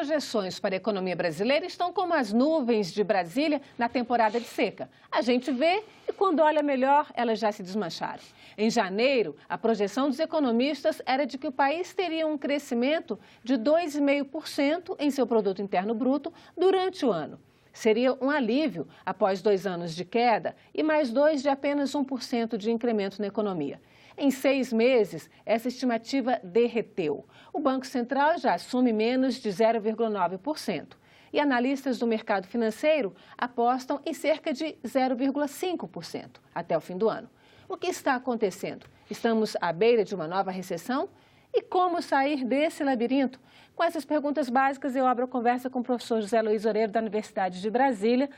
projeções para a economia brasileira estão como as nuvens de Brasília na temporada de seca. A gente vê e quando olha melhor, elas já se desmancharam. Em janeiro, a projeção dos economistas era de que o país teria um crescimento de 2,5% em seu produto interno bruto durante o ano. Seria um alívio após 2 anos de queda e mais 2 de apenas 1% de incremento na economia. Em 6 meses, essa estimativa derreteu. O Banco Central já assume menos de 0,9%. E analistas do mercado financeiro apostam em cerca de 0,5% até o fim do ano. O que está acontecendo? Estamos à beira de uma nova recessão? E como sair desse labirinto? Com essas perguntas básicas, eu abro a conversa com o professor José Luiz Oreiro, da Universidade de Brasília.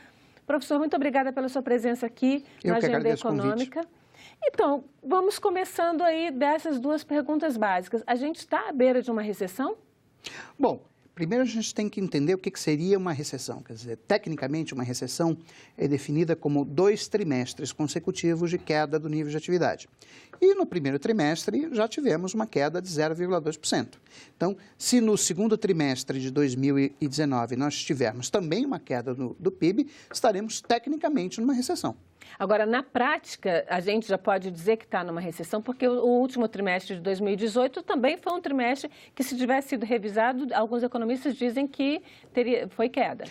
Professor, muito obrigada pela sua presença aqui na Agenda Econômica. Então, vamos começando aí dessas duas perguntas básicas. A gente está à beira de uma recessão? Bom, primeiro a gente tem que entender o que seria uma recessão. Quer dizer, tecnicamente, uma recessão é definida como 2 trimestres consecutivos de queda do nível de atividade. E no primeiro trimestre já tivemos uma queda de 0,2%. Então, se no segundo trimestre de 2019 nós tivermos também uma queda do PIB, estaremos tecnicamente numa recessão. Agora, na prática, a gente já pode dizer que está numa recessão, porque o último trimestre de 2018 também foi um trimestre que, se tivesse sido revisado, alguns economistas dizem que foi queda.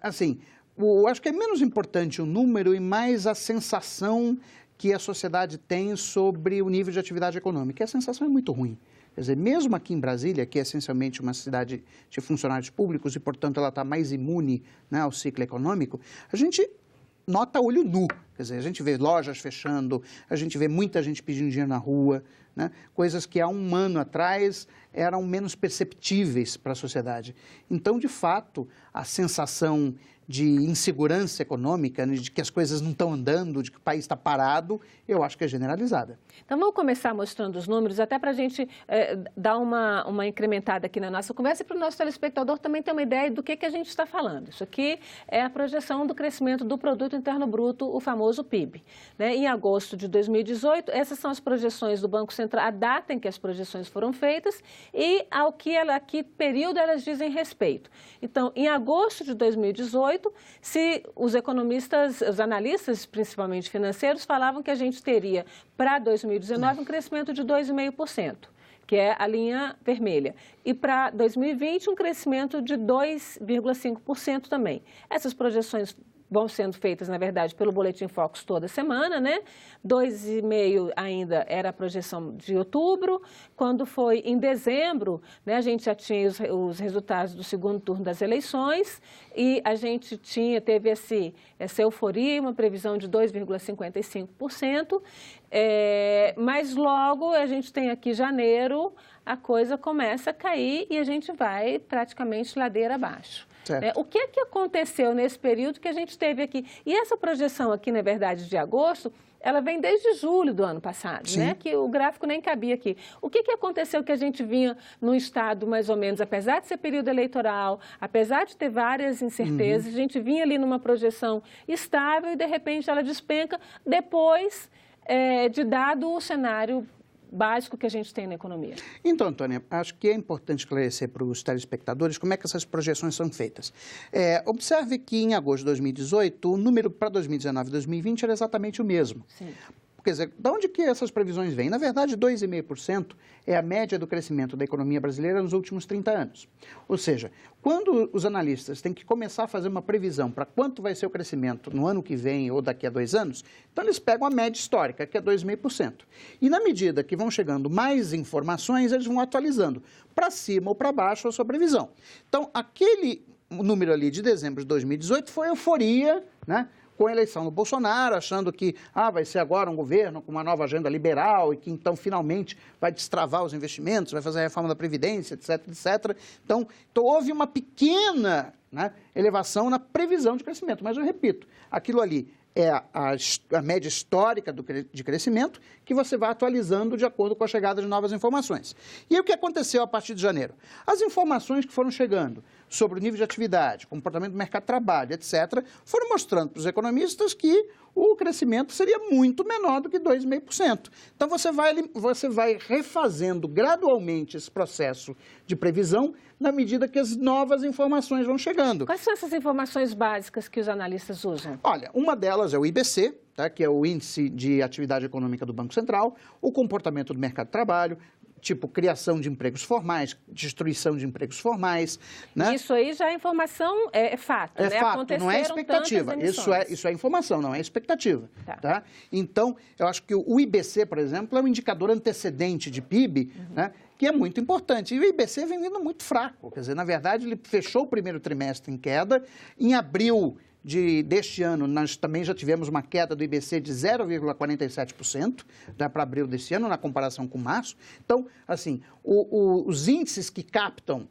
Assim, eu acho que é menos importante o número e mais a sensação que a sociedade tem sobre o nível de atividade econômica. E a sensação é muito ruim. Quer dizer, mesmo aqui em Brasília, que é essencialmente uma cidade de funcionários públicos e, portanto, ela está mais imune, né, ao ciclo econômico, a gente nota olho nu. Quer dizer, a gente vê lojas fechando, a gente vê muita gente pedindo dinheiro na rua, né? Coisas que há um ano atrás eram menos perceptíveis para a sociedade. Então, de fato, a sensação de insegurança econômica, de que as coisas não estão andando, de que o país está parado, eu acho que é generalizada. Então, vamos começar mostrando os números, até para a gente dar uma incrementada aqui na nossa conversa e para o nosso telespectador também ter uma ideia do que a gente está falando. Isso aqui é a projeção do crescimento do Produto Interno Bruto, o famoso PIB. Né? Em agosto de 2018, essas são as projeções do Banco Central, a data em que as projeções foram feitas e ao que período elas dizem respeito. Então, em agosto de 2018, se os economistas, os analistas, principalmente financeiros, falavam que a gente teria para 2019 um crescimento de 2,5%, que é a linha vermelha. E para 2020 um crescimento de 2,5% também. Essas projeções vão sendo feitas, na verdade, pelo Boletim Focus toda semana, né? 2,5% ainda era a projeção de outubro. Quando foi em dezembro, né, a gente já tinha os resultados do segundo turno das eleições e a gente teve essa euforia, uma previsão de 2,55%, mas logo a gente tem aqui janeiro, a coisa começa a cair e a gente vai praticamente ladeira abaixo. O que aconteceu nesse período que a gente teve aqui? E essa projeção aqui, na verdade, de agosto, ela vem desde julho do ano passado, né? Que o gráfico nem cabia aqui. O que aconteceu que a gente vinha num estado, mais ou menos, apesar de ser período eleitoral, apesar de ter várias incertezas, a gente vinha ali numa projeção estável e, de repente, ela despenca depois de dado o cenário básico que a gente tem na economia. Então, Antônia, acho que é importante esclarecer para os telespectadores como é que essas projeções são feitas. Observe que em agosto de 2018, o número para 2019 e 2020 era exatamente o mesmo. Sim. Quer dizer, de onde que essas previsões vêm? Na verdade, 2,5% é a média do crescimento da economia brasileira nos últimos 30 anos. Ou seja, quando os analistas têm que começar a fazer uma previsão para quanto vai ser o crescimento no ano que vem ou daqui a 2 anos, então eles pegam a média histórica, que é 2,5%. E na medida que vão chegando mais informações, eles vão atualizando para cima ou para baixo a sua previsão. Então, aquele número ali de dezembro de 2018 foi euforia, né? Com a eleição do Bolsonaro, achando que vai ser agora um governo com uma nova agenda liberal e que então finalmente vai destravar os investimentos, vai fazer a reforma da Previdência, etc, etc. Então houve uma pequena, né, elevação na previsão de crescimento, mas eu repito, aquilo ali é a média histórica de crescimento que você vai atualizando de acordo com a chegada de novas informações. E aí, o que aconteceu a partir de janeiro? As informações que foram chegando sobre o nível de atividade, comportamento do mercado de trabalho, etc., foram mostrando para os economistas que o crescimento seria muito menor do que 2,5%. Então, você vai refazendo gradualmente esse processo de previsão na medida que as novas informações vão chegando. Quais são essas informações básicas que os analistas usam? Olha, uma delas é o IBC, tá, que é o Índice de Atividade Econômica do Banco Central, o comportamento do mercado de trabalho, tipo criação de empregos formais, destruição de empregos formais, né? Isso aí já é informação, é fato, é né? fato, não é expectativa. Isso é informação, não é expectativa. Tá? Então, eu acho que o IBC, por exemplo, é um indicador antecedente de PIB, né, que é muito importante. E o IBC vem vindo muito fraco. Quer dizer, na verdade, ele fechou o primeiro trimestre em queda. Em abril deste ano, nós também já tivemos uma queda do IBC de 0,47%, para abril deste ano, na comparação com março. Então, assim, os índices que captam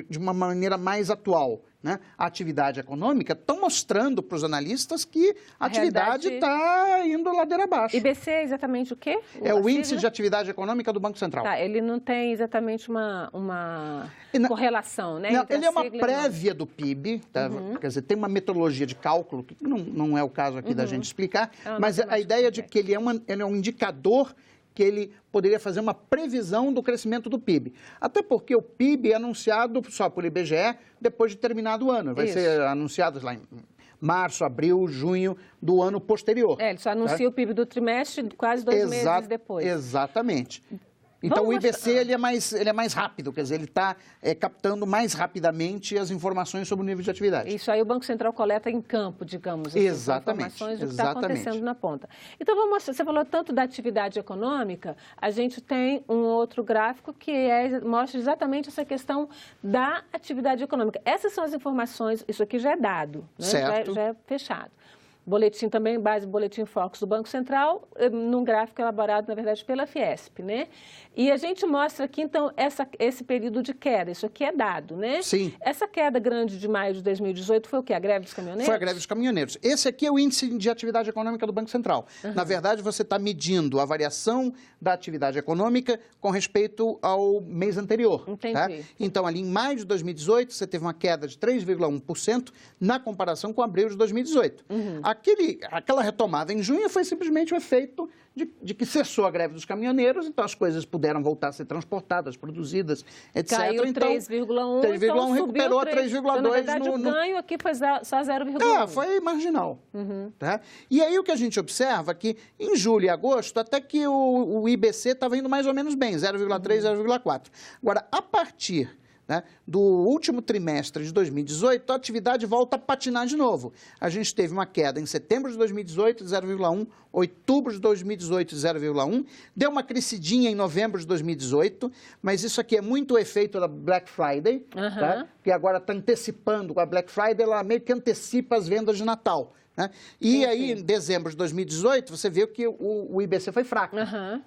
de uma maneira mais atual, né, a atividade econômica, estão mostrando para os analistas que a atividade está indo ladeira abaixo. IBC é exatamente o quê? É o Índice de Atividade Econômica do Banco Central. Tá, ele não tem exatamente uma correlação, né? Não, ele é uma prévia do PIB, tá? Quer dizer, tem uma metodologia de cálculo, que não é o caso aqui da gente explicar, mas a ideia de que ele é um indicador que ele poderia fazer uma previsão do crescimento do PIB. Até porque o PIB é anunciado só por IBGE depois de terminado o ano. Vai ser anunciado lá em março, abril, junho do ano posterior. Ele só anuncia o PIB do trimestre quase 2 meses depois. Exatamente. Então, o IBC ele é mais rápido, quer dizer, ele está captando mais rapidamente as informações sobre o nível de atividade. Isso aí o Banco Central coleta em campo, digamos, as informações do que está acontecendo na ponta. Então, vamos mostrar, você falou tanto da atividade econômica, a gente tem um outro gráfico que mostra exatamente essa questão da atividade econômica. Essas são as informações, isso aqui já é dado, né? Já é fechado. Boletim também, base Boletim Focus do Banco Central, num gráfico elaborado, na verdade, pela Fiesp, né? E a gente mostra aqui, então, esse período de queda. Isso aqui é dado, né? Sim. Essa queda grande de maio de 2018 foi o quê? A greve dos caminhoneiros? Foi a greve dos caminhoneiros. Esse aqui é o Índice de Atividade Econômica do Banco Central. Na verdade, você está medindo a variação da atividade econômica com respeito ao mês anterior. Entendi. Tá? Então, ali em maio de 2018, você teve uma queda de 3,1% na comparação com abril de 2018. Aquela retomada em junho foi simplesmente o efeito de que cessou a greve dos caminhoneiros, então as coisas puderam voltar a ser transportadas, produzidas, etc. Caiu 3,1%, 3,1 então recuperou 3,2%. Então, na verdade, o ganho aqui foi só 0,1%. Foi marginal. Tá? E aí o que a gente observa é que em julho e agosto, até que o IBC estava indo mais ou menos bem, 0,3%, 0,4%. Agora, a partir do último trimestre de 2018, a atividade volta a patinar de novo. A gente teve uma queda em setembro de 2018 de 0,1%, outubro de 2018 de 0,1%, deu uma crescidinha em novembro de 2018, mas isso aqui é muito o efeito da Black Friday, tá? Que agora está antecipando, com a Black Friday ela meio que antecipa as vendas de Natal. Né? E aí, em dezembro de 2018, você viu que o IBC foi fraco.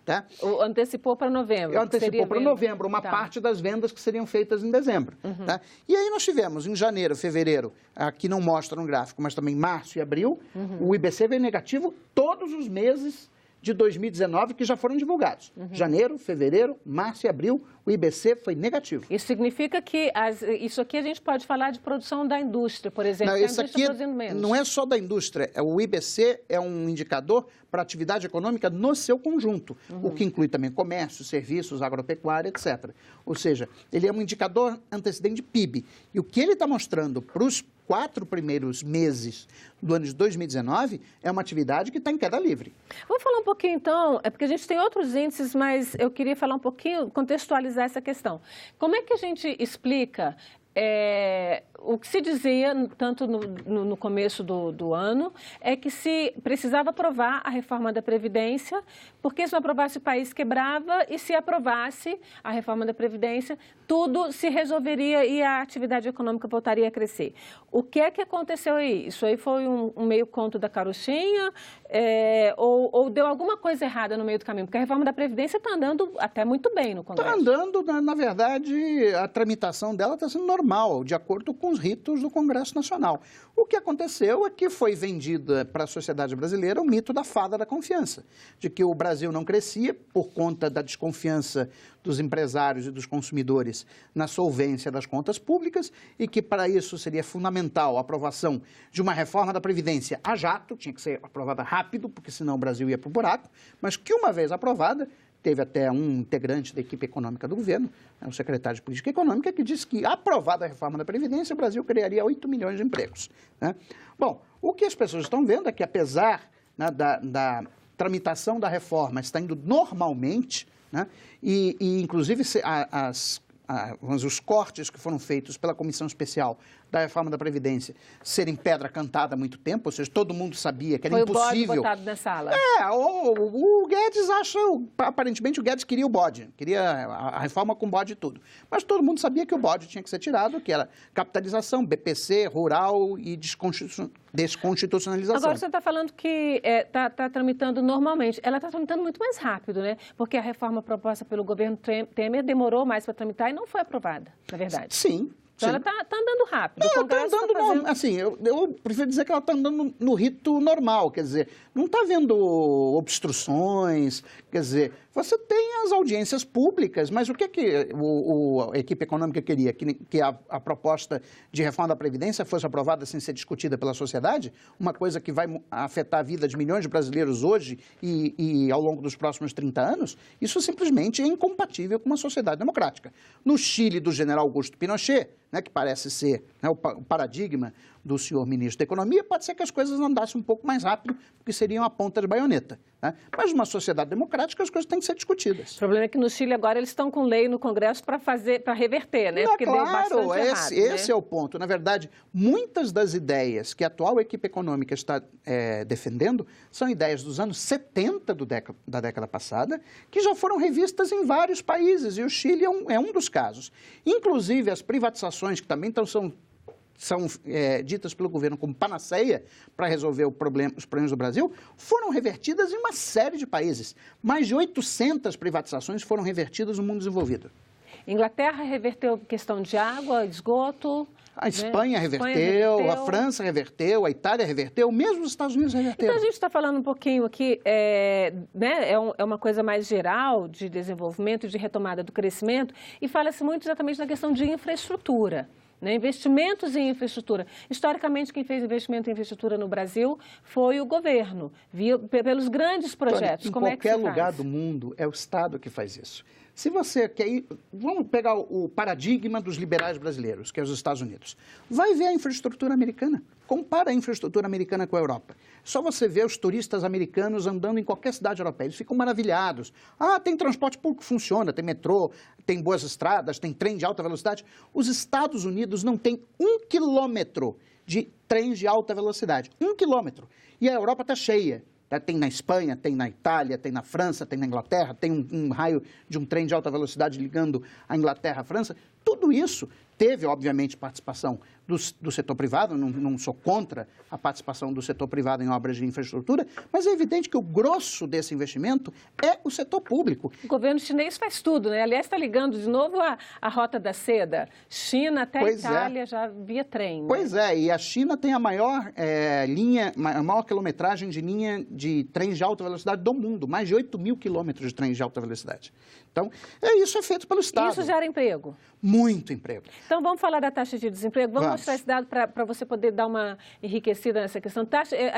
Tá? Antecipou para novembro. Antecipou para novembro, uma parte das vendas que seriam feitas em dezembro. Tá? E aí nós tivemos, em janeiro, fevereiro, aqui não mostra no gráfico, mas também março e abril, o IBC veio negativo todos os meses de 2019 que já foram divulgados. Janeiro, fevereiro, março e abril, o IBC foi negativo. Isso significa que isso aqui a gente pode falar de produção da indústria, por exemplo, não, que a indústria está produzindo menos. Não é só da indústria, o IBC é um indicador para a atividade econômica no seu conjunto, o que inclui também comércio, serviços, agropecuária, etc. Ou seja, ele é um indicador antecedente de PIB. E o que ele está mostrando para os 4 primeiros meses do ano de 2019 é uma atividade que está em queda livre. Vamos falar um pouquinho, então, porque a gente tem outros índices, mas eu queria falar um pouquinho, contextualizar essa questão. Como é que a gente explica o que se dizia, tanto no começo do ano, é que se precisava aprovar a reforma da Previdência, porque se não aprovasse o país quebrava e se aprovasse a reforma da Previdência, tudo se resolveria e a atividade econômica voltaria a crescer. O que é que aconteceu aí? Isso aí foi um meio conto da carochinha ou deu alguma coisa errada no meio do caminho? Porque a reforma da Previdência está andando até muito bem no Congresso. Está andando, na verdade, a tramitação dela está sendo normal. normal, de acordo com os ritos do Congresso Nacional. O que aconteceu é que foi vendida para a sociedade brasileira o mito da fada da confiança, de que o Brasil não crescia por conta da desconfiança dos empresários e dos consumidores na solvência das contas públicas e que para isso seria fundamental a aprovação de uma reforma da Previdência a jato, tinha que ser aprovada rápido, porque senão o Brasil ia para o buraco, mas que uma vez aprovada, teve até um integrante da equipe econômica do governo, o secretário de Política Econômica, que disse que, aprovada a reforma da Previdência, o Brasil criaria 8 milhões de empregos. Né? Bom, o que as pessoas estão vendo é que, apesar, né, da tramitação da reforma estar indo normalmente, né, inclusive os cortes que foram feitos pela Comissão Especial da Reforma da Previdência serem pedra cantada há muito tempo, ou seja, todo mundo sabia que era impossível. Foi o bode botado na sala. O Guedes aparentemente o Guedes queria o bode, queria a reforma com bode e tudo. Mas todo mundo sabia que o bode tinha que ser tirado, que era capitalização, BPC, rural e desconstitucionalização. Agora você está falando que está tramitando normalmente. Ela está tramitando muito mais rápido, né? Porque a reforma proposta pelo governo Temer demorou mais para tramitar e não foi aprovada, na verdade. Sim. Então ela está andando rápido. Não, ela está andando normal. Assim, eu prefiro dizer que ela está andando no rito normal, quer dizer, não está havendo obstruções, quer dizer, você tem as audiências públicas, mas o que a equipe econômica queria? Que a proposta de reforma da Previdência fosse aprovada sem ser discutida pela sociedade? Uma coisa que vai afetar a vida de milhões de brasileiros hoje e ao longo dos próximos 30 anos? Isso simplesmente é incompatível com uma sociedade democrática. No Chile do general Augusto Pinochet, né, que parece ser, né, o paradigma do senhor ministro da Economia, pode ser que as coisas andassem um pouco mais rápido, porque seriam a ponta de baioneta. Né? Mas numa sociedade democrática as coisas têm que ser discutidas. O problema é que no Chile agora eles estão com lei no Congresso para reverter, né? Porque claro, deu bastante errado, esse é o ponto. Na verdade, muitas das ideias que a atual equipe econômica está defendendo são ideias dos anos 70 da década passada, que já foram revistas em vários países, e o Chile é um dos casos. Inclusive, as privatizações, que também são ditas pelo governo como panaceia para resolver os problemas do Brasil, foram revertidas em uma série de países. Mais de 800 privatizações foram revertidas no mundo desenvolvido. Inglaterra reverteu questão de água, esgoto. A Espanha reverteu, a França reverteu, a Itália reverteu, mesmo os Estados Unidos reverteram. Então, a gente está falando um pouquinho aqui, é uma coisa mais geral de desenvolvimento, de retomada do crescimento, e fala-se muito exatamente na questão de infraestrutura. Né, investimentos em infraestrutura. Historicamente, quem fez investimento em infraestrutura no Brasil foi o governo, pelos grandes projetos. Em qualquer lugar do mundo, é o Estado que faz isso. Se você quer ir, vamos pegar o paradigma dos liberais brasileiros, que é os Estados Unidos. Vai ver a infraestrutura americana. Compara a infraestrutura americana com a Europa. Só você vê os turistas americanos andando em qualquer cidade europeia. Eles ficam maravilhados. Ah, tem transporte público que funciona, tem metrô, tem boas estradas, tem trem de alta velocidade. Os Estados Unidos não têm 1 quilômetro de trens de alta velocidade. 1 quilômetro. E a Europa está cheia. Tem na Espanha, tem na Itália, tem na França, tem na Inglaterra, tem um raio de um trem de alta velocidade ligando a Inglaterra à França. Tudo isso teve, obviamente, participação do setor privado, não sou contra a participação do setor privado em obras de infraestrutura, mas é evidente que o grosso desse investimento é o setor público. O governo chinês faz tudo, né? Aliás, está ligando de novo a Rota da Seda. China até a Itália já via trem. Né? Pois é, e a China tem a maior a maior quilometragem de linha de trens de alta velocidade do mundo, mais de 8 mil quilômetros de trens de alta velocidade. Então, isso é feito pelo Estado. Isso gera emprego? Muito emprego. Então, vamos falar da taxa de desemprego? Vamos mostrar esse dado para você poder dar uma enriquecida nessa questão.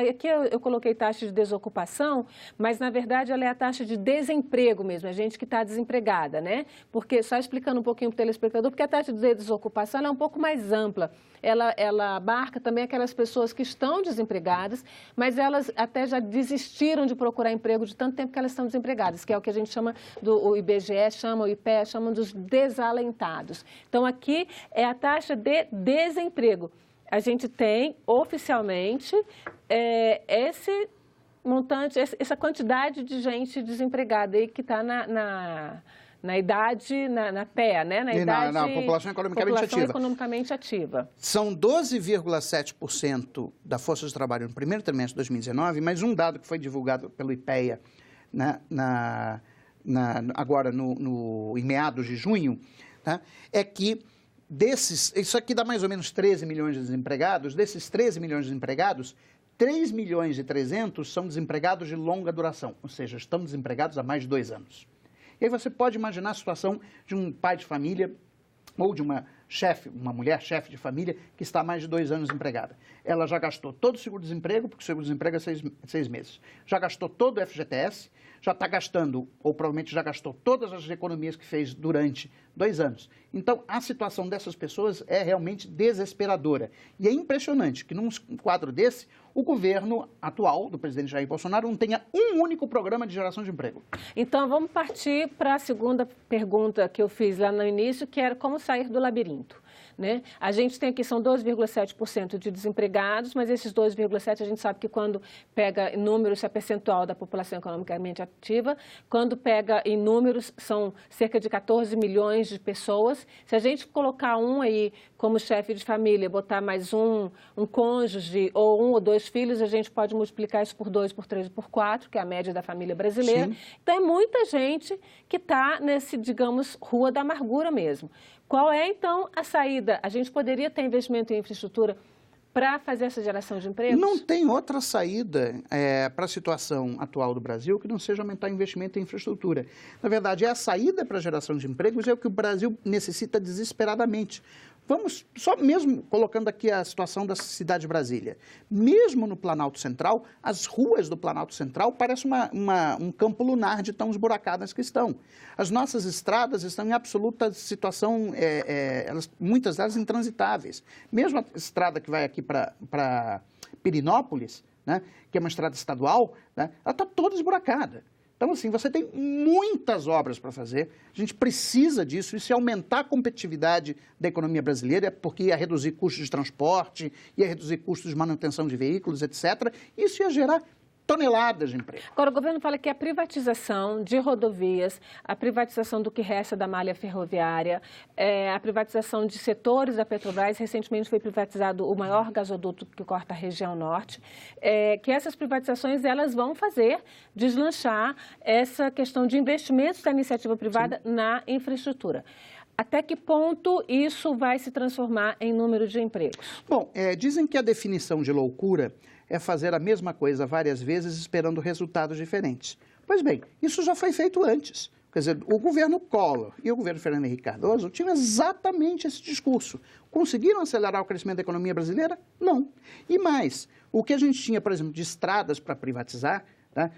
Aqui eu coloquei taxa de desocupação, mas, na verdade, ela é a taxa de desemprego mesmo, a gente que está desempregada, né? Porque, só explicando um pouquinho para o telespectador, porque a taxa de desocupação ela é um pouco mais ampla. Ela abarca também aquelas pessoas que estão desempregadas, mas elas até já desistiram de procurar emprego de tanto tempo que elas estão desempregadas, que é o que a gente chama, o IBGE chama, o IPEA chama dos desalentados. Então, aqui é a taxa de desemprego. A gente tem, oficialmente, esse montante, essa quantidade de gente desempregada aí que está na idade, na PEA, né? Na população economicamente ativa. São 12,7% da força de trabalho no primeiro trimestre de 2019, mas um dado que foi divulgado pelo IPEA agora em meados de junho, tá? É que isso aqui dá mais ou menos 13 milhões de desempregados. Desses 13 milhões de desempregados, 3 milhões e 300 são desempregados de longa duração, ou seja, estão desempregados há mais de 2 anos. E aí você pode imaginar a situação de um pai de família ou de uma mulher chefe de família que está há mais de 2 anos desempregada. Ela já gastou todo o seguro-desemprego, porque o seguro-desemprego é 6 meses. Já gastou todo o FGTS, já está gastando, ou provavelmente já gastou todas as economias que fez durante 2 anos. Então, a situação dessas pessoas é realmente desesperadora. E é impressionante que num quadro desse, o governo atual do presidente Jair Bolsonaro não tenha um único programa de geração de emprego. Então, vamos partir para a segunda pergunta que eu fiz lá no início, que era como sair do labirinto. Né? A gente tem aqui, são 2,7% de desempregados, mas esses 2,7% a gente sabe que quando pega em números, é percentual da população economicamente ativa, quando pega em números, são cerca de 14 milhões de pessoas. Se a gente colocar um aí como chefe de família, botar mais um cônjuge ou 1 ou 2 filhos, a gente pode multiplicar isso por 2, por 3, por 4, que é a média da família brasileira. Sim. Então, é muita gente que está nesse, digamos, rua da amargura mesmo. Qual é, então, a saída? A gente poderia ter investimento em infraestrutura para fazer essa geração de empregos? Não tem outra saída para a situação atual do Brasil que não seja aumentar investimento em infraestrutura. Na verdade, a saída para a geração de empregos é o que o Brasil necessita desesperadamente. Vamos, só mesmo colocando aqui a situação da cidade de Brasília. Mesmo no Planalto Central, as ruas do Planalto Central parecem um campo lunar de tão esburacadas que estão. As nossas estradas estão em absoluta situação, muitas delas intransitáveis. Mesmo a estrada que vai aqui para Pirinópolis, né, que é uma estrada estadual, né, ela está toda esburacada. Então, assim, você tem muitas obras para fazer, a gente precisa disso, e se aumentar a competitividade da economia brasileira, porque ia reduzir custos de transporte, ia reduzir custos de manutenção de veículos, etc., isso ia gerar toneladas de emprego. Agora, o governo fala que a privatização de rodovias, a privatização do que resta da malha ferroviária, a privatização de setores da Petrobras, recentemente foi privatizado o maior gasoduto que corta a região norte, que essas privatizações elas vão fazer deslanchar essa questão de investimentos da iniciativa privada Sim. na infraestrutura. Até que ponto isso vai se transformar em número de empregos? Bom, dizem que a definição de loucura é fazer a mesma coisa várias vezes esperando resultados diferentes. Pois bem, isso já foi feito antes. Quer dizer, o governo Collor e o governo Fernando Henrique Cardoso tinham exatamente esse discurso. Conseguiram acelerar o crescimento da economia brasileira? Não. E mais, o que a gente tinha, por exemplo, de estradas para privatizar, tá?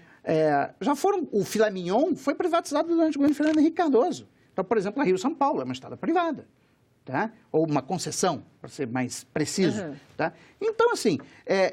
O filé mignon foi privatizado durante o governo Fernando Henrique Cardoso. Então, por exemplo, a Rio-São Paulo é uma estrada privada. Tá? Ou uma concessão, para ser mais preciso. Uhum. Tá? Então, assim,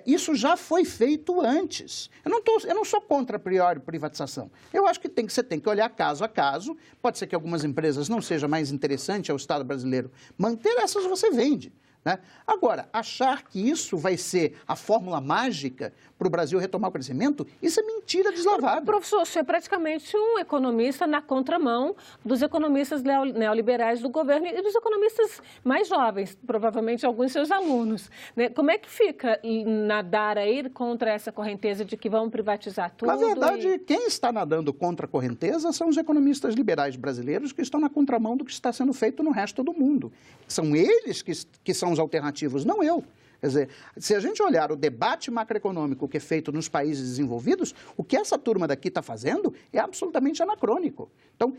isso já foi feito antes. Eu não sou contra a priori privatização. Eu acho que você tem que olhar caso a caso. Pode ser que algumas empresas não seja mais interessante ao Estado brasileiro manter, essas você vende. Né? Agora, achar que isso vai ser a fórmula mágica para o Brasil retomar o crescimento, isso é mentira deslavada. Professor, você é praticamente um economista na contramão dos economistas neoliberais do governo e dos economistas mais jovens, provavelmente alguns seus alunos. Né? Como é que fica nadar aí contra essa correnteza de que vão privatizar tudo? Na verdade, quem está nadando contra a correnteza são os economistas liberais brasileiros que estão na contramão do que está sendo feito no resto do mundo. São eles que são os alternativos, não eu. Quer dizer, se a gente olhar o debate macroeconômico que é feito nos países desenvolvidos, o que essa turma daqui está fazendo é absolutamente anacrônico. Então,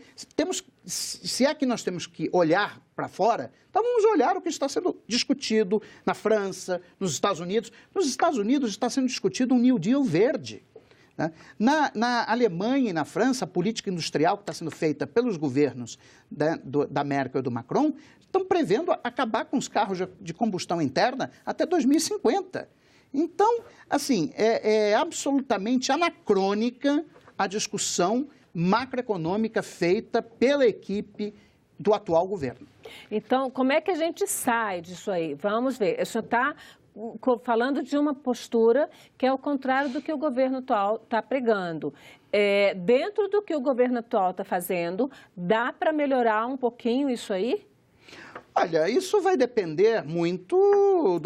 se é que nós temos que olhar para fora, então vamos olhar o que está sendo discutido na França, nos Estados Unidos. Nos Estados Unidos está sendo discutido um New Deal verde. Na Alemanha e na França, a política industrial que está sendo feita pelos governos da Merkel e do Macron estão prevendo acabar com os carros de combustão interna até 2050. Então, assim, é absolutamente anacrônica a discussão macroeconômica feita pela equipe do atual governo. Então, como é que a gente sai disso aí? Vamos ver. O senhor está falando de uma postura que é o contrário do que o governo atual está pregando. Dentro do que o governo atual está fazendo, dá para melhorar um pouquinho isso aí? Olha, isso vai depender muito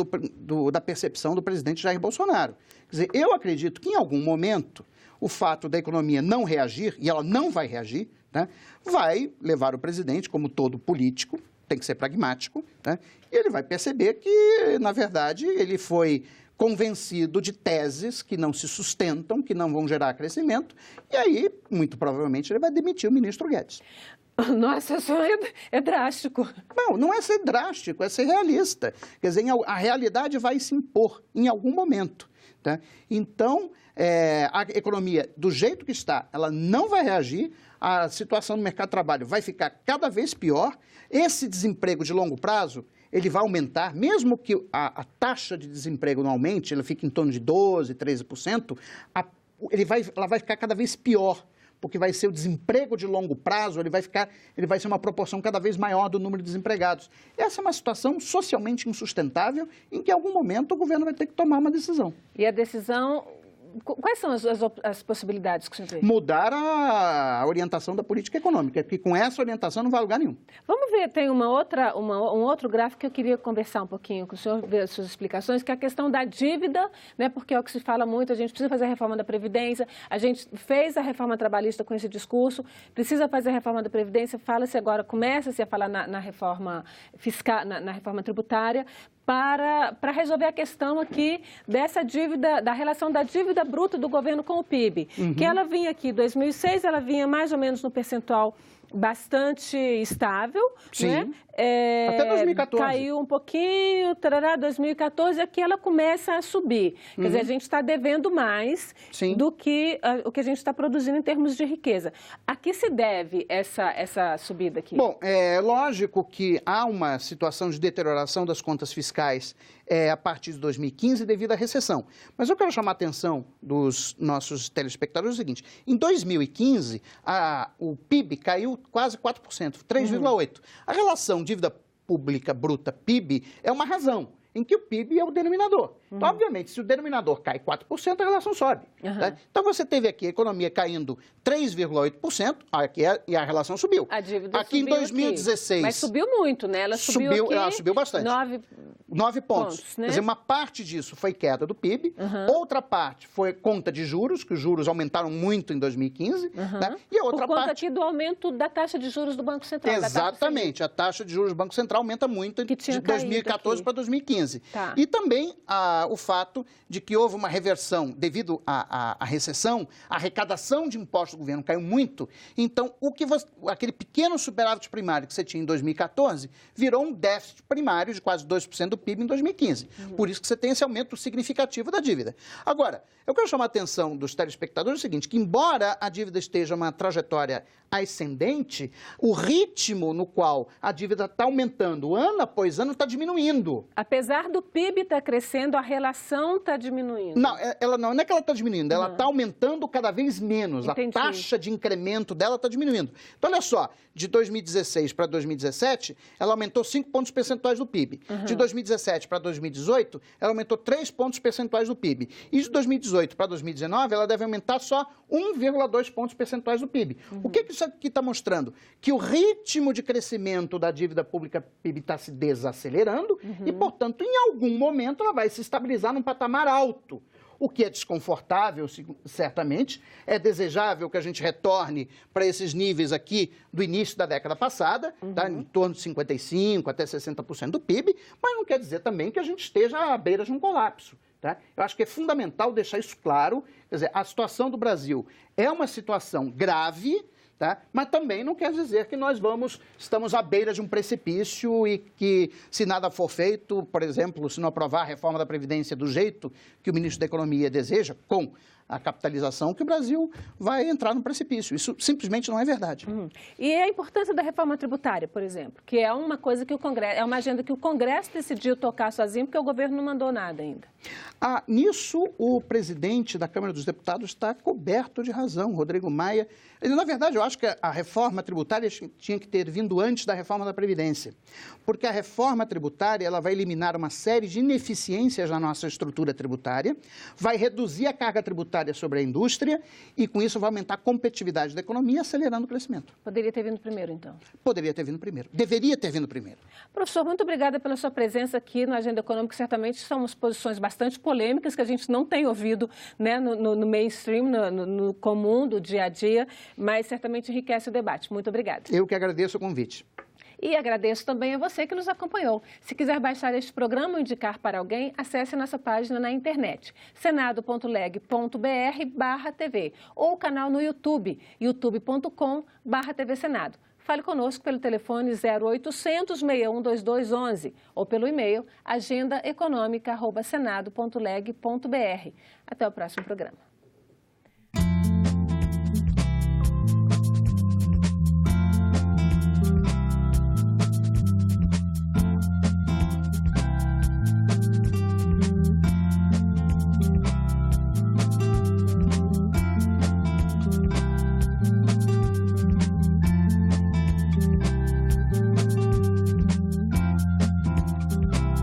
da percepção do presidente Jair Bolsonaro. Quer dizer, eu acredito que em algum momento o fato da economia não reagir, e ela não vai reagir, né, vai levar o presidente, como todo político, tem que ser pragmático, né? E ele vai perceber que, na verdade, ele foi convencido de teses que não se sustentam, que não vão gerar crescimento, e aí, muito provavelmente, ele vai demitir o ministro Guedes. Nossa, isso é drástico. Não é ser drástico, é ser realista. Quer dizer, a realidade vai se impor em algum momento. Tá? Então, a economia, do jeito que está, ela não vai reagir, a situação do mercado de trabalho vai ficar cada vez pior, esse desemprego de longo prazo, ele vai aumentar, mesmo que a taxa de desemprego não aumente, ela fique em torno de 12%, 13%, ela vai ficar cada vez pior, porque vai ser o desemprego de longo prazo, ele vai ser uma proporção cada vez maior do número de desempregados. Essa é uma situação socialmente insustentável, em que em algum momento o governo vai ter que tomar uma decisão. E a decisão... Quais são as possibilidades que o senhor vê? Mudar a orientação da política econômica, porque com essa orientação não vai a lugar nenhum. Vamos ver, tem um outro gráfico que eu queria conversar um pouquinho com o senhor, ver as suas explicações, que é a questão da dívida, né? Porque é o que se fala muito, a gente precisa fazer a reforma da Previdência, a gente fez a reforma trabalhista com esse discurso, precisa fazer a reforma da Previdência, fala-se agora, começa-se a falar na reforma fiscal, na reforma tributária, para resolver a questão aqui dessa dívida, da relação da dívida bruta do governo com o PIB, que ela vinha aqui, em 2006, ela vinha mais ou menos no percentual bastante estável, sim, né? Até 2014. Caiu um pouquinho, 2014, aqui ela começa a subir. Quer dizer, a gente está devendo mais do que o que a gente está produzindo em termos de riqueza. A que se deve essa subida aqui? Bom, é lógico que há uma situação de deterioração das contas fiscais a partir de 2015 devido à recessão. Mas eu quero chamar a atenção dos nossos telespectadores o seguinte, em 2015, o PIB caiu quase 4%, 3,8%. A relação dívida pública bruta PIB é uma razão em que o PIB é o denominador. Então, obviamente, se o denominador cai 4%, a relação sobe. Tá? Então, você teve aqui a economia caindo 3,8%, e a relação subiu. A dívida aqui subiu em 2016... Mas subiu muito, né? Ela subiu bastante. 9 pontos. Né? Quer dizer, uma parte disso foi queda do PIB, outra parte foi conta de juros, que os juros aumentaram muito em 2015, né? E a outra Por conta parte... aqui do aumento da taxa de juros do Banco Central. Exatamente, a taxa de juros do Banco Central aumenta muito de 2014 para 2015. Tá. E também o fato de que houve uma reversão devido à recessão, a arrecadação de impostos do governo caiu muito, então aquele pequeno superávit primário que você tinha em 2014 virou um déficit primário de quase 2% do PIB em 2015. Por isso que você tem esse aumento significativo da dívida. Agora, eu quero chamar a atenção dos telespectadores o seguinte, que embora a dívida esteja uma trajetória ascendente, o ritmo no qual a dívida está aumentando ano após ano está diminuindo. Apesar do PIB estar crescendo, a relação está diminuindo. Não, não é que ela está diminuindo, ela está aumentando cada vez menos. Entendi. A taxa de incremento dela está diminuindo. Então, olha só, de 2016 para 2017, ela aumentou 5 pontos percentuais do PIB. De 2017 para 2018, ela aumentou 3 pontos percentuais do PIB. E de 2018 para 2019, ela deve aumentar só 1,2 pontos percentuais do PIB. O que isso aqui está mostrando? Que o ritmo de crescimento da dívida pública PIB está se desacelerando e, portanto, em algum momento ela vai se estabilizar num patamar alto. O que é desconfortável, certamente, é desejável que a gente retorne para esses níveis aqui do início da década passada, tá? Em torno de 55% até 60% do PIB, mas não quer dizer também que a gente esteja à beira de um colapso. Tá? Eu acho que é fundamental deixar isso claro, quer dizer, a situação do Brasil é uma situação grave, tá? Mas também não quer dizer que estamos à beira de um precipício e que, se nada for feito, por exemplo, se não aprovar a reforma da Previdência do jeito que o ministro da Economia deseja, com a capitalização, que o Brasil vai entrar no precipício. Isso simplesmente não é verdade. E a importância da reforma tributária, por exemplo, que é uma coisa que é uma agenda que o Congresso decidiu tocar sozinho, porque o governo não mandou nada ainda. Nisso, o presidente da Câmara dos Deputados está coberto de razão, Rodrigo Maia. Na verdade, eu acho que a reforma tributária tinha que ter vindo antes da reforma da Previdência, porque a reforma tributária ela vai eliminar uma série de ineficiências na nossa estrutura tributária, vai reduzir a carga tributária sobre a indústria e, com isso, vai aumentar a competitividade da economia, acelerando o crescimento. Poderia ter vindo primeiro, então? Poderia ter vindo primeiro. Deveria ter vindo primeiro. Professor, muito obrigada pela sua presença aqui no Agenda Econômica. Certamente são posições bastante polêmicas que a gente não tem ouvido, né, no mainstream, no comum do dia a dia, mas certamente enriquece o debate. Muito obrigada. Eu que agradeço o convite. E agradeço também a você que nos acompanhou. Se quiser baixar este programa ou indicar para alguém, acesse a nossa página na internet, senado.leg.br/TV, ou o canal no YouTube, youtube.com/TV Senado. Fale conosco pelo telefone 0800 61 2211 ou pelo e-mail agendaeconomica@senado.leg.br. Até o próximo programa.